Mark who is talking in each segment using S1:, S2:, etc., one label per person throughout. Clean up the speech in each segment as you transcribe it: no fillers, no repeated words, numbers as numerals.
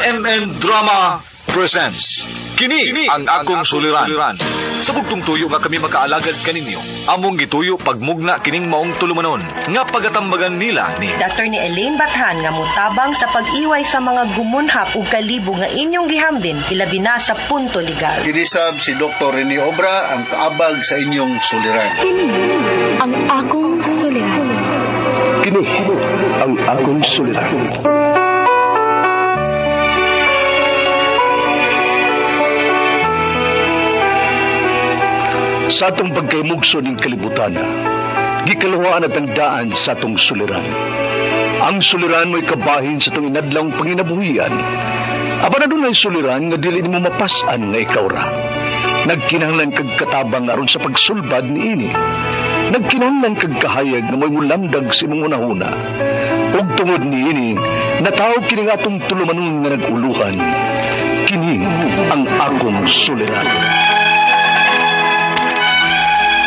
S1: RMN Drama presents Kini ang akong suliran. Sa bugtong tuyo nga kami makaalagad kaninyo, among gituyo pagmugna kining maong tulumanon nga pagatambagan nila ni
S2: Dr. ni Elaine Bathan nga mutabang sa pag-iway sa mga gumunhap ug kalibo nga inyong gihambin hilabi na sa punto legal.
S3: Inisab si Dr. Rene Obra ang kaabag sa inyong suliran.
S4: Kini ang akong suliran.
S5: Kini ang akong suliran. Sa atong pagkaymugso ng kalibutan, gikalawaan at ang daan sa atong suliran. Ang suliran mo'y kabahin sa itong inadlang panginabuhian. Aba na doon ay suliran nga dili mo mapasan nga ikaw ra. Nagkinahanglan kag katabang aron sa pagsulbad ni ini. Nagkinahanglan kag kahayag na mo'y mulamdag si mong unahuna. Ug tungod ni ini, natawag kini nga atong tulumanon nga naguluhan. Kini ang akong suliran.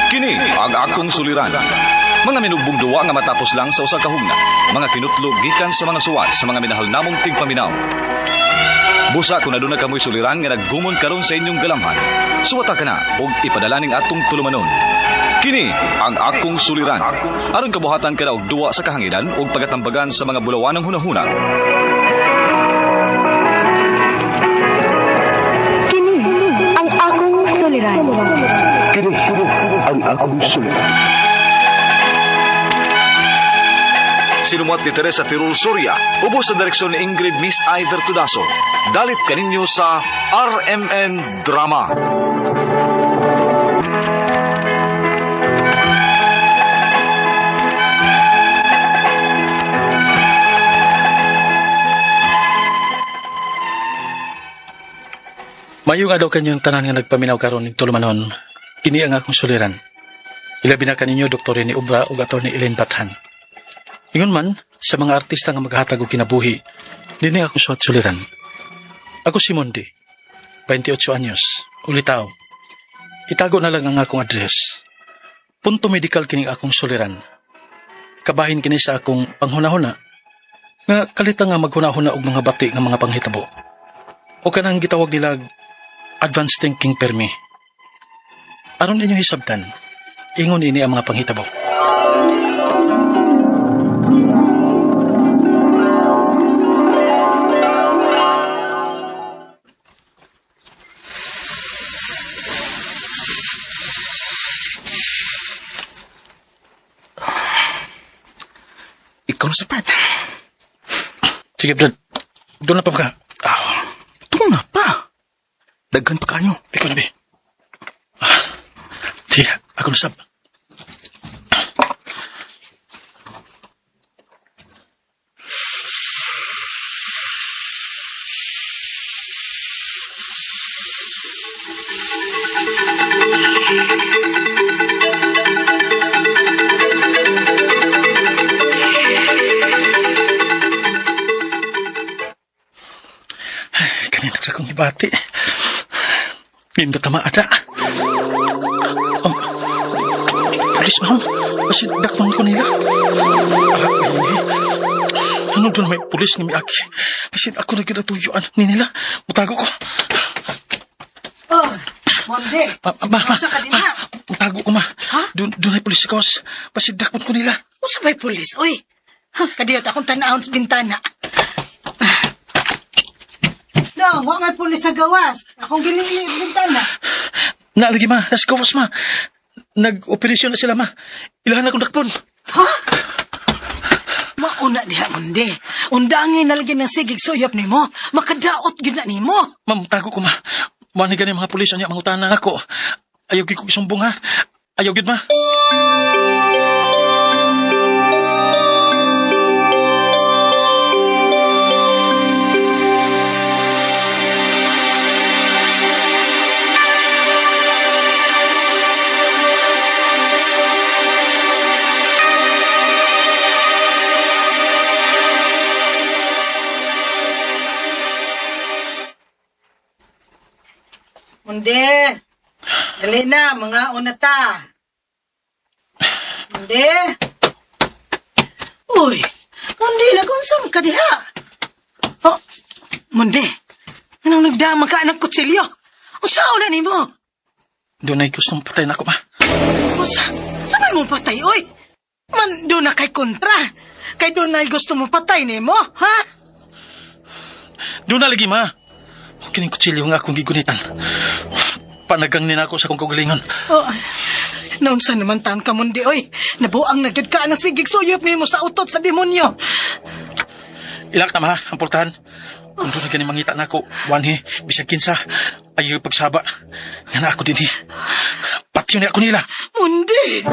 S1: Kini ang akong suliran. Mga minugbong duwa nga matapos lang sa usa ka hugna. Mga kinutlog gikan sa mga suwat sa mga minahal namong tigpaminaw. Busa kung aduna kamoy suliran nga naggumon karon sa inyong galamhan, suwata ka na ug ipadala ning atong tulumanon. Kini ang akong suliran. Aron kabuhatan ka na og duwa sa kahanginan ug pagatambagan sa mga bulawan ng hunahuna.
S4: Kini ang akong suliran.
S5: Kini ang akong suliran.
S1: Sinumat ni Teresa Tirul Soria, ubos sa direksyon ni Ingrid Miss Iver Tudaso. Dalit kaninyo sa RMN Drama.
S6: Mayo nga daw kanyang tanan nga nagpaminaw karon ning tulumanon. Kini ang akong suliran. Ilabi na kaninyo Dr. Rene Obra ug Atty. Elaine Bathan. Ingon man sa mga artista nga maghatag og kinabuhi, dinhi akong suwat suliran. Ako si Mondi, 28 anyos, ulitaw. Itago na lang ang akong address. Punto medical kining akong suliran. Kabahin kini sa akong panghunahuna nga kalita nga maghunahuna og mga bati nga mga panghitabo. O kanang gitawag nila advanced thinking permi. Aron inyong hisabtan, ingon ini ang mga panghitabo. Ikaw na sa Brad. Sige, Brad. Doon na pa ka. Doon na pa. Daghan pa kanyo. Ikaw na, be. Sige, ako na sab. Kanina sa akong ibati. Hindi tama ada. Pulis man. Kasi dakman ko nila. Ano doon may pulis nga may aki. Kasi ako na ginatuyuan ni nila. Mutago ko.
S7: Oh, Monde. Masa ka din ha?
S6: Mutago ko, ma.
S7: Ha?
S6: Doon may pulis ako. Kasi dakman ko nila.
S7: Usa ba'y pulis? Uy, kadiyot akong tanahon sa bintana. No, wa may pulis sa gawas. Akong gilili sa bintana.
S6: Naalagi, ma. Nas gawas, ma. Nag-operasyon na sila, ma. Ilahan akong dakpon.
S7: Ha? Mauna diha, Monde. Undangin nalagyan ng sigig suyop ni mo. Makadaot yun na ni mo.
S6: Ma'am, tago ko, ma. Manigan yung mga pulis niya, mga utanan ako. Ayaw gid ko isumbong, ha. Ayaw gid, ma.
S7: Monde. Dali na, mga unata. Monde. Uy, Monde, nagunsam ka diha. Oh, Mundi, anong nagdama ka ng kutsilyo? Usaw na ni mo?
S6: Doon ay gustong patay na ako, ma.
S7: Sabay mo patay, oy? Man, doon na kay kontra. Kay doon na gusto mo patay ni mo, ha?
S6: Doon na lagi, ma. Kining kutsilyo nga akong gigunitan. Panagang nina ako sa kong kagalingon.
S7: Oh, noon sa naman taon ka, Mundi, oy. Nabuang na gyud ka ng sigig suyop ni mo sa utot sa demonyo.
S6: Ilak na, ma. Ang portahan. Kung doon na ganing mangita na ako, wanhi, bisag kinsa, ayaw pagsaba. Nga na ako din, patyo ni ako nila.
S7: Mundi!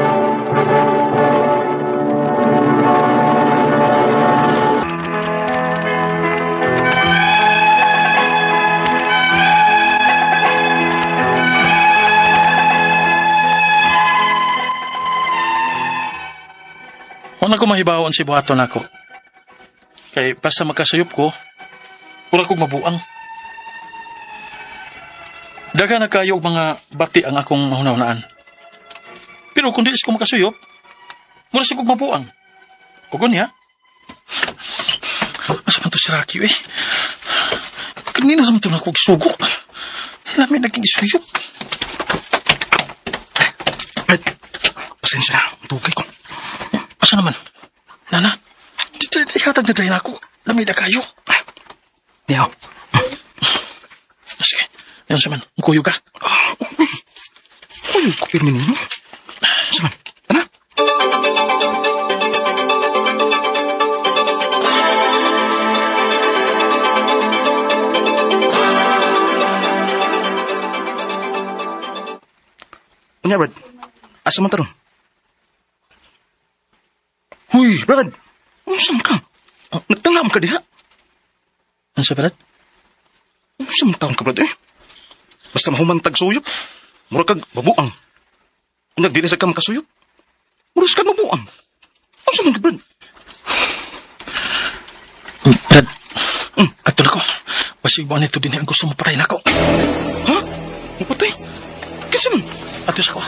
S6: Una ko mahibawon si buhaton ako. Kay basta magkasayop ko, wala kong mabuang. Daga na kayo mga bati ang akong mahunahunaan. Pero kung di ko makasuyop, wala siya kong mabuang. Kugon niya. Asa man to si Rocky, eh. Kanina sa man to na ako gisugo. Namin naging isuyop. Pasensya na, tugay ko. Asa naman? Nana, di hatag na dahil ako. Lamay na kayo. Diyaw. Sige, yan saman. Ang kuyo ka.
S8: Kuyo ko pirmin mo. Saman, tana. Unya, Brad. Asa man taron? Huy, Brad. Saan ka? Nagtangam ka diha?
S6: Ano sa Brad?
S8: Saan taon ka, Brad, eh? Basta mahumantag suyop. Mura kag mabuang. Unyag, di na sa kam kasuyop. Mura sa kag mabuang. Saan man ka, Brad?
S6: Brad, ato na ko. Basig mo nito din ang gusto mo patayin ako.
S8: Ha? Mapatay? Kasi man?
S6: Ato sa ko.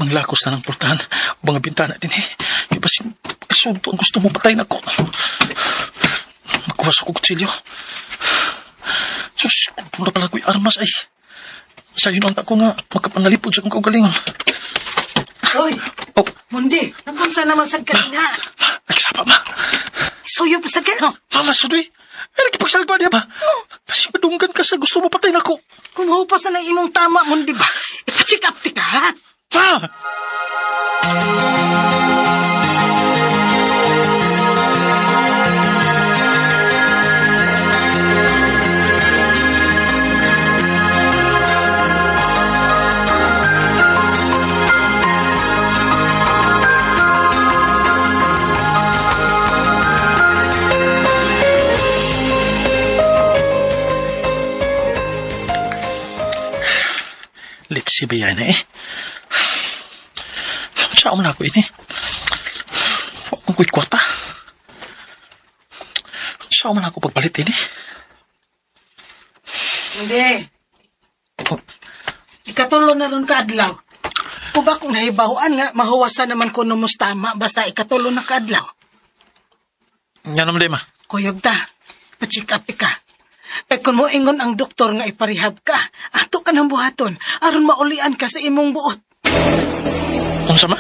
S6: Manglakos na ng portahan o mga bintana din, eh. Kasi kasunto ang gusto mo patayin ako. Magkuha sa kutsilyo. Sus, kung na pala ko'y armas ay sa'yo lang ako nga makapanalipod sa kong kaugalingon.
S7: Oy,
S6: Oh,
S7: Mundi, napunsa naman sa kanina.
S6: nagsapa, ma.
S7: Suyop sa kano.
S6: Mama, sudoy. Ay, nakipagsalba niya ba? Kasi madunggan ka sa gusto mo patayin ako.
S7: Kung hupas na ng imong tama, Mundi ba? Ipacheck up ti ka, ha?
S6: Ma! Let's see ba yan, eh? Saan mo na ako ini? Ang kuy kwarta. Saan mo na ako pagpalit ini?
S7: Mundi. Ikatulo na ron kaadlaw. Kung akong nahibahuan nga, mahuwasan naman ko numos tama, basta ikatulo na kaadlaw.
S6: Yan naman, ma.
S7: Kuyog ta, pa-check up ka. Eh kung mo ingon ang doktor nga iparehab ka, ato ka ng buhaton, aron maulian ka sa imong buot.
S6: Ano sama?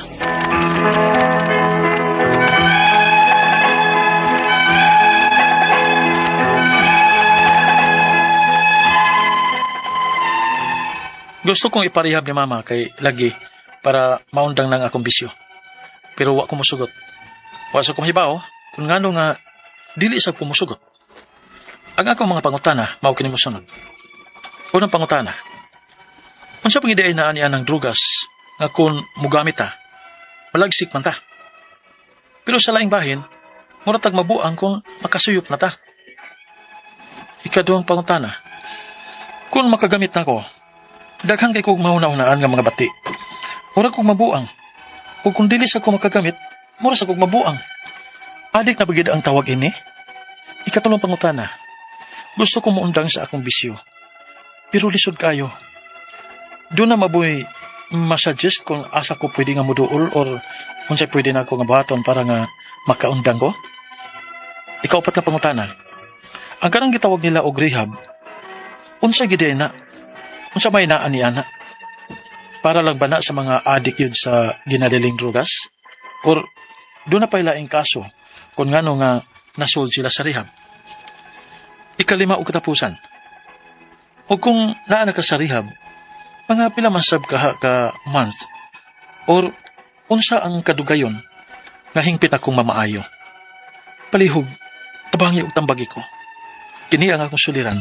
S6: Gusto kong iparehab ni mama kay lagi para maundang ng akong bisyo. Pero wa ko musugot. Wa sa kumahibaw, kung ngano nga dili sa pumusugot. Ang akong mga pangutana, mao kini mosunod. Unang pangutana. Unsa pang ideya na niya ng drugas nga kung mugamit ta, malagsik man ta. Pero sa laing bahin, muratag mabuang kung makasuyop na ta. Ikaduhang pangutana. Kung makagamit na ko, daghang kay kong mahuna-hunaan nga mga bati. Mura kong mabuang. O kung dili sa ko makagamit, mura sa kong mabuang. Adik na bagid ang tawag ini. Ikatulong pangutana. Gusto ko muundang sa akong bisyo. Pero lisod kayo. Doon na mabuhay masuggest kung asa ko pwede nga muduol or kung sa'y pwede na ako nga buhaton para nga makaundang ko. Ikaw pat na pangutana. Ang karang gitawag nila og rehab, unsa gid na? Unsa may naan ni ana? Para lang ba na sa mga adik yun sa ginaliling drugas? Or doon na pa ilaing kaso kung ngano nga nasold sila sa rehab? Ikalima og katapusan. O kung naa ka sa rehab, mga pila man sab ka month or unsa ang kadugayon nga hingpit akong mamaayo. Palihog, tabangi og tambagi ko. Kini ang akong suliran,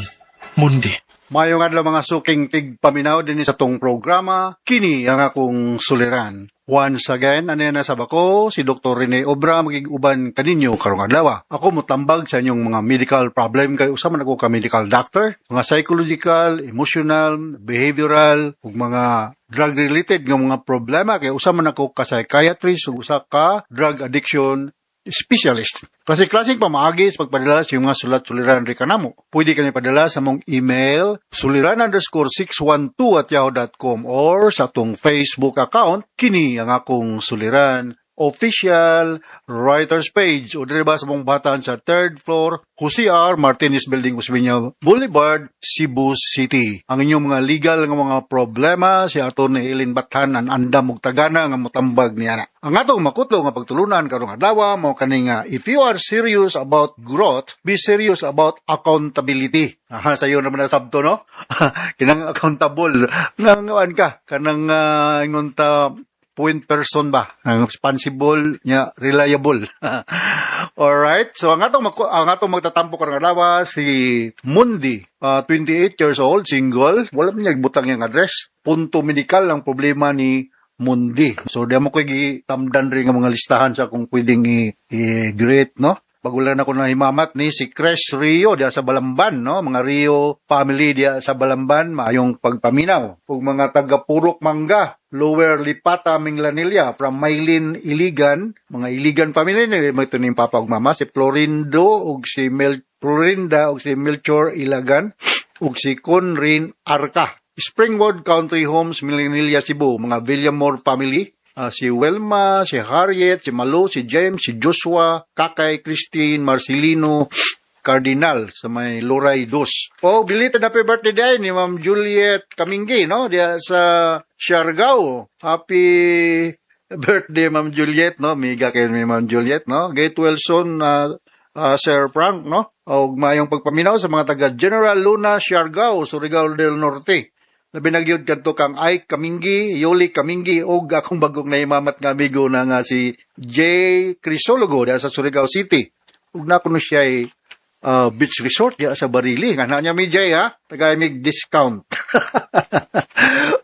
S6: Mundi.
S3: Mayong adlaw mga suking tigpaminaw din sa tong programa, kini ang akong suliran. Once again, ano na sa bako, si Dr. Rene Obra magiguban kaninyo karong adlaw. Ako mutambag sa inyong mga medical problem kay usa man ako ka medical doctor, mga psychological, emotional, behavioral ug mga drug related nga mga problema kay usa man ako ka psychiatrist ug usa ka drug addiction specialist. Klaseng pamaagi sa pagpadala sa mga sulat-suliran rin kanamo. Pwede kami padala sa mong email suliran_612@yahoo.com or sa atong Facebook account, kini ang akong suliran official writers page o diri ba sa mong batan sa 3rd floor Jose R. Martinez Building, Usmeña Boulevard, Cebu City. Ang inyong mga legal nga mga problema si Atty. Ellen Bathan ang andam ug tagana nga motambag niya. Ang atong makutlo nga pagtulunan karong adlaw mao kani nga if you are serious about growth, be serious about accountability. Sayo naman na sabto no. Kinang accountable nang ka kanang ingon ta point person ba? Ang responsible niya, reliable. Alright. So, ang atong magtatampo karong adlaw si Mundi, 28 years old, single. Wala man niya butang yung address. Punto medikal ang problema ni Mundi. So, di mo ko tamdan rin ang mga listahan sa kung pwedeng i-greet, no? Pagulan ako na himamat ni si Cres Rio diya sa Balamban, no? Mga Rio family diya sa Balamban, maayong pagpaminaw. Ug mga taga Purok Mangga, Lower Lipata, Minglanilla, from Maylin, Iligan, mga Iligan family ni may ito ni Papa ug Mama, si Florinda ug si Melchor Ilagan, ug si Conrin Arca. Springwood Country Homes, Minglanilla, Cebu, mga Villamor family. Si Welma, si Harriet, si Malo, si James, si Joshua, Kakay, Christine, Marcelino, Cardinal sa may Loray Dos. Belated happy birthday day ni Ma'am Juliet Kamingi, no? Diya sa Siargao. Happy birthday, Ma'am Juliet, no? Miga kayo ni Ma'am Juliet, no? Gate Wilson, Sir Frank, no? O mayong pagpaminaw sa mga taga General Luna, Siargao, Surigao del Norte. Labi nagyod kanto kang Ay Kamingi, Yoli Kamingi, o akong bagong naimamat nga amigo na nga si J. Crisologo sa Surigao City. Ug na kuno siya beach resort diya sa Barili. Nga na niya may Jay, ha? Tagay may discount.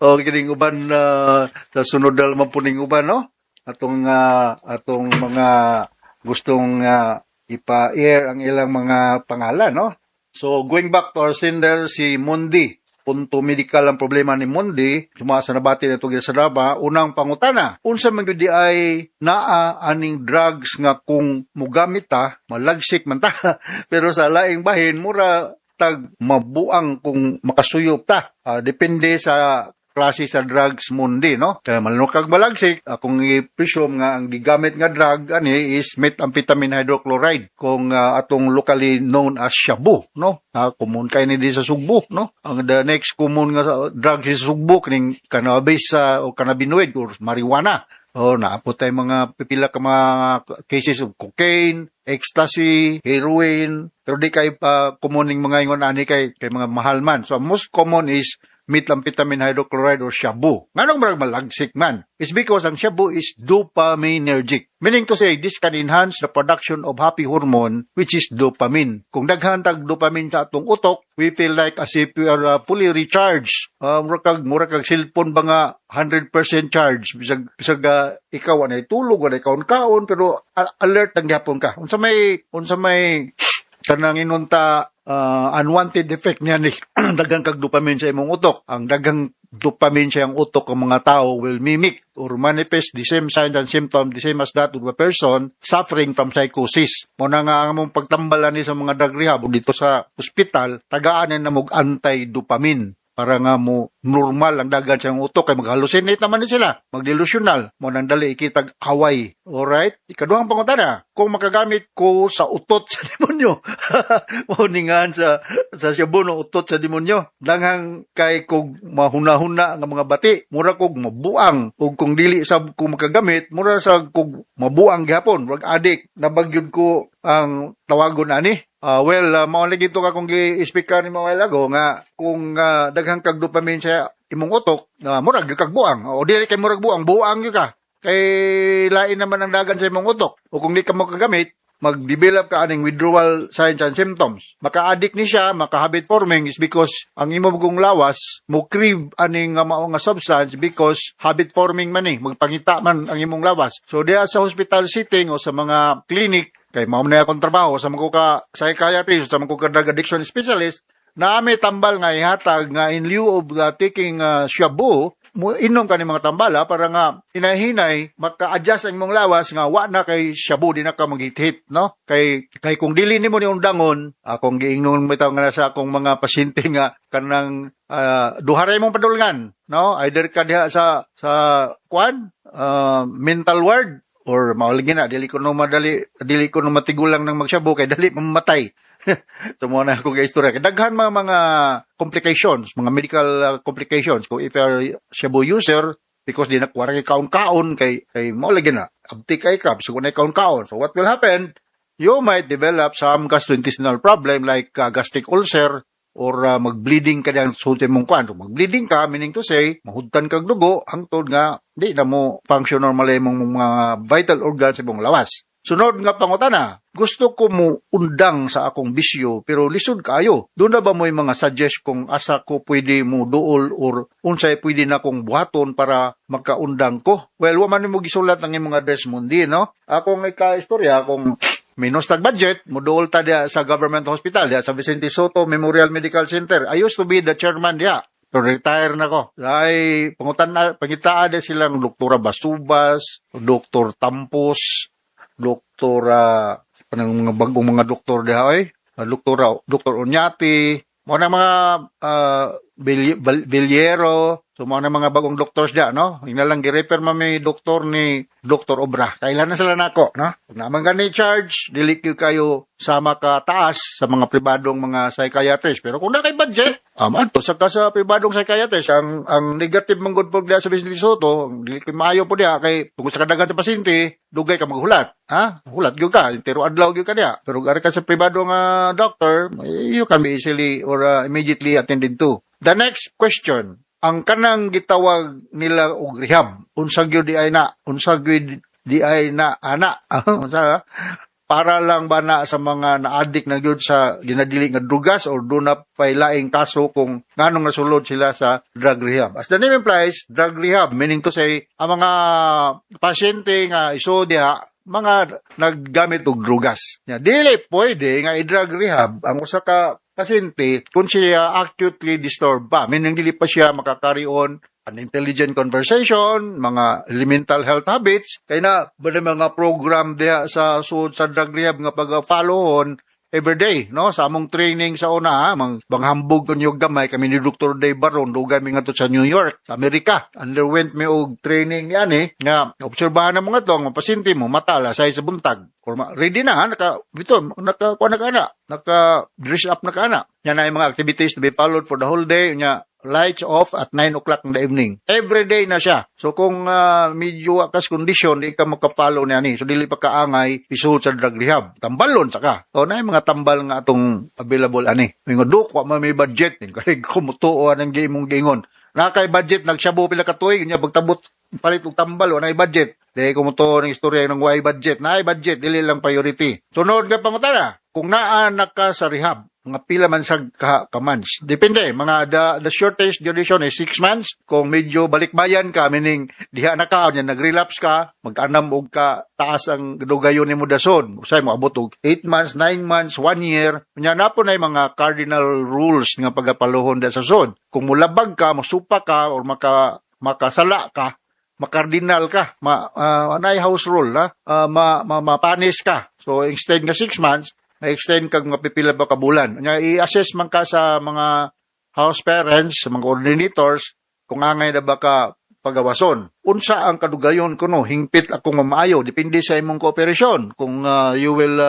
S3: O kining uban sa sunod na lamang puning uban, no? Atong mga gustong ipa-air ang ilang mga pangalan, no? So, going back to our sender, si Mundi. Punto medikal ang problema ni Mundi, sumasa na bati na ito sa drama, unang pangutana. Unsa man gyud ay naa aning drugs nga kung mugamit ta, malagsik man ta. Pero sa laing bahin, mura tag mabuang kung makasuyop ta. Depende sa klase sa drugs, Mundi, no? Kaya malunokag malagsik, akong i-presume nga ang gigamit nga drug is methamphetamine hydrochloride, kung atong locally known as shabu, no? Common kay ni di sa Sugbo, no? Ang the next common nga drug sa Sugbo, kining cannabis o cannabinoid or marijuana. Naapot tayo mga pipila ka mga cases of cocaine, ecstasy, heroin, pero di kay commoning mga ingon ani kay mga mahal man. So most common is methamphetamine hydrochloride or shabu. Nganong marag malagsik man? It's because ang shabu is dopaminergic. Meaning to say, this can enhance the production of happy hormone, which is dopamine. Kung daghan tag dopamine sa atong utok, we feel like as if we are fully recharged. Mura kag cellphone ba nga 100% charge. Bisag ikaw anay tulog, anay kaon-kaon, pero alert ang gyapon ka. Unsa may Kanang inunta unwanted effect niya ni daghang kag dopamine sa imong utok. Ang daghang dopamine sa iyang utok ng mga tao will mimic or manifest the same signs and symptoms the same as that of a person suffering from psychosis. Muna nga ang mong pagtambalan ni sa mga drug rehab o dito sa ospital, tagaanin na mong anti-dopamine para nga mo normal ang dagan sa iyong utok kay mag-hallucinate naman ni sila, mag-delusional, mo nang dali ikitag away. Alright? Ikaduhang pangutana, kung makagamit ko sa utot sa demonyo, mauningan sa shabu ng utot sa demonyo, danghang kay kog mahuna-huna nga mga bati, mura kog mabuang, o kung dili sab ko makagamit, mura sa kog mabuang gihapon, wag adik, nabagyod ko ang tawagon ani. Maulagi ito ka kung i-speaker ni mga lago nga kung daghang kag dopamine sa imong utok, murag kag buang. O dili kay murag buang gyud ka. Kay lain naman ang dagan sa imong utok. O kung di ka mo kagamit, mag-develop ka aning withdrawal signs and symptoms. Maka-addict ni siya, maka-habit forming is because ang imo mong lawas mo crave aning mao nga substance because habit forming man magpangita man ang imong lawas. So diya sa hospital setting o sa mga clinic kay mao na akong trabaho sa mga ka psychiatrist sa mga ka drug addiction specialist na may tambal nga ihatag nga in lieu of taking shabu mo inom ka ni mga tambala para nga hinahinay maka-adjust ang imong lawas nga wa na kay shabu di na ka maghit-hit no kay kung dili nimo ni undangon akong giingnon bitaw nga sa akong mga pasyente nga kanang duharay mong padulngan no either ka diha sa mental ward or mauligi na, dili ko no matigulang ng magsyabu kay dali mamatay. So mo na akong istorya. Daghan mga complications, mga medical complications kung if you're shabu user because di nakuha kay kaon-kaon kay mauligi na. Abti kay ka, so kung kaon-kaon. So what will happen? You might develop some gastrointestinal problem like gastric ulcer or mag-bleeding ka diyang sulti mong kwan. Mag-bleeding ka, meaning to say, mahudtan kag dugo, hangtod nga, di na mo function normal mong mga vital organs sa mong lawas. Sunod nga pangutana, gusto ko mo undang sa akong bisyo, pero lisod kayo. Doon na ba mo yung mga suggest kung asa ko pwede mo duol or unsay pwede na kong buhaton para magkaundang ko? Well, waman mo gisulat ng mga address mo, di, no? Akong ika-istorya, akong minus tag budget, muduol ta diya sa government hospital, diya sa Vicente Soto Memorial Medical Center. I used to be the chairman diya. Pero retire na ko. Ay, pangitaan din silang Doktora Basubas, Doktor Tampos, Doktora, panang mga bagong mga doktor diya, Doktor Onyati, mga Bilyero, so mga bagong doctors diya, no? Yung nalang gi-refer may doktor ni Dr. Obra. Kailan na sila nako, no? Pag naman gani charge, dilikil kayo sa makataas sa mga pribadong mga psychiatrist. Pero kung na kay budget, to sa pribadong psychiatrist, ang negative mong good po diya sa Vicente Soto, dilikil maayo po diya, kay kung sa kadagan sa pasyente, dugay ka maghulat. Ha? Hulat gyud ka, pero adlaw gyud ka diya. Pero gari ka sa pribadong doctor, you can be easily or immediately attended to. The next question, ang kanang gitawag nila og rehab, unsag gyud di ay na ana. Para lang ba na sa mga na-addict na gyud sa ginadili nga drugas or do na pay laing kaso kung nganong nasulod sila sa drug rehab. As the name implies, drug rehab, meaning to say, ang mga pasyente nga iso diha mga naggamit og drugas. Dili pwede nga i-drug rehab ang usa ka pasyente kung siya acutely disturbed pa, meaning dili pa siya makakarry on an intelligent conversation, mga elemental health habits, kaya na mga program diha sa drug rehab nga pag-follow on everyday, no? Sa among training sa una, banghambog kon yung gamay kami ni Dr. Dave Baron, dugay mi ngadto sa New York, sa Amerika. Underwent mi og training yani nga obserbahan na mga to, ang pasyente mo matala sa buntag. Or ready na, naka-dress up na kana. Yan ay mga activities to be followed for the whole day, lights off at 9 o'clock in the evening. Every day na siya. So kung medyo akas kondisyon, di ka makapalo niya ni. So dili pa kaangay, isuhod sa drug rehab. Tambalon saka. So na mga tambal nga atong available ani. Mingo duk, wa may budget. Kaya kumutuo ang mong gingon. Nakay budget, nagsyabu pila katuig, niya pagtabot palit og tambal, wa na budget. Dahil kumutuo ng istorya ng why budget. Na budget, dili lang priority. Sunod nga pangutana, kung naanak ka sa rehab, mga pila man sa ka months. Depende, mga the shortest duration is 6 months. Kung medyo balikbayan ka, meaning diha na ka, nag-relapse ka, mag-anam og ka taas ang dugayon nimo dason. Usay mo abot og 8 months, 9 months, 1 year. Nya na po na mga cardinal rules nga pagapaluhon da sa sod. Kung mulabag ka, masupa ka or makasala ka, makardinal ka, anay house rule na, mapanis ka. So instead nga 6 months, extend kag mga pipila pa kabulan. I-assess man ka sa mga house parents, sa mga coordinators, kung angay na ba ka pagawason. Unsa ang kadugayon ko no, hingpit akong mamaayo, depende sa imong kooperasyon. Kung you will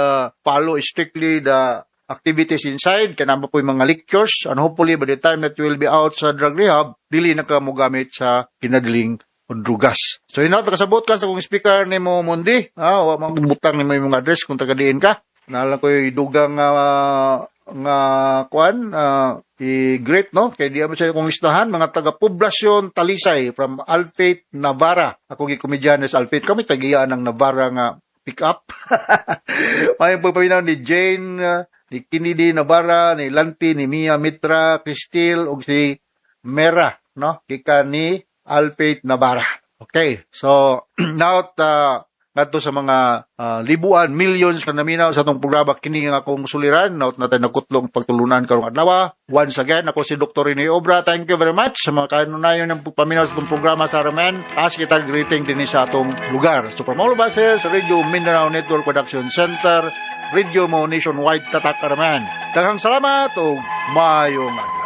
S3: follow strictly the activities inside, kanama po yung mga lectures, and hopefully by the time that you will be out sa drug rehab, dili na ka mo gamit sa kinadiling drugas. So yun na, kasabot ka sa kong speaker ni mo Mundi, magbutang ni mo yung mga address kung tagadiin ka. Nala ko yung dugang i-great, no? Kaya di mo siya kong listahan, mga taga-poblasyon Talisay from Alfate, Navarra. Ako gikomedyanes Alfate. Kami tagiyaan ng Navarra nga pick-up. May pagpaminaw ni Jane, ni Kennedy Navarra, ni Lanti, ni Mia Mitra, Cristil, o si Mera, no? Kika ni Alfate, Navarra. Okay, so now ngadto sa mga libuan, millions ka naminaw sa itong programa kini nga akong suliran. Naot natin nakutlong pagtulunan karong adlaw. Once again, ako si Dr. Rene Obra. Thank you very much sa mga kanunayon ng paminaw sa itong programa sa Aramen. Taas kita greeting din sa atong lugar. So from all of us, Radio Mindanao Network Production Center, Radio Mo Nationwide Tatak Aramen. Daghang salamat o mayong